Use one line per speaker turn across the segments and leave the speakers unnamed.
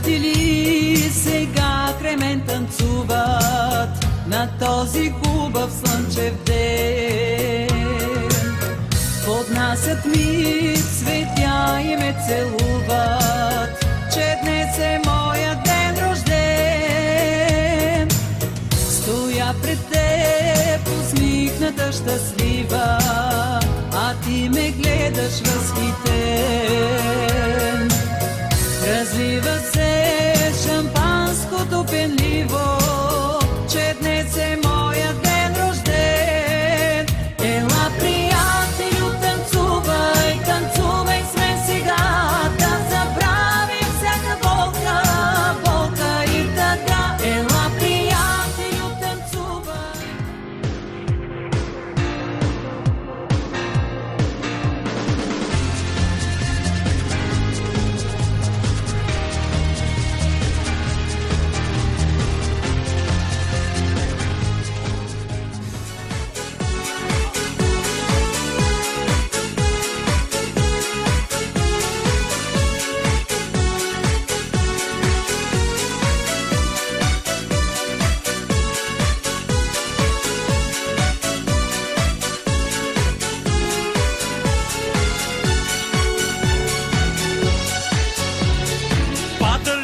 Приятели сега край мен танцуват на този хубав слънчев ден. Поднасят ми цветя и ме целуват, че днес е моя ден рожден. Стоя пред теб усмихната щастлива, а ти ме гледаш възхитен. Разлива се шампанското пенливо, че днес е моя ден рожден. Ела, приятелю, танцувай, танцувай с мен сега, да забравим всяка болка, болка и тъга. Ела, приятелю, танцувай.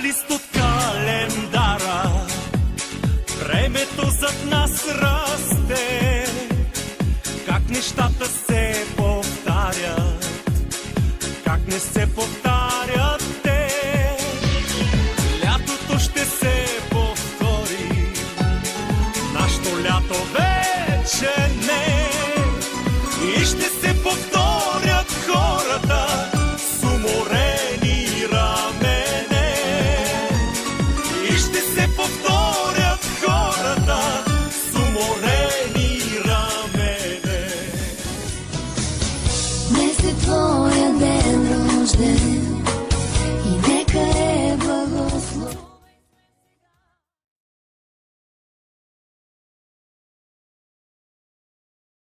Лист от календара, времето зад нас расте, как нещата се повтарят, как не се повтарят.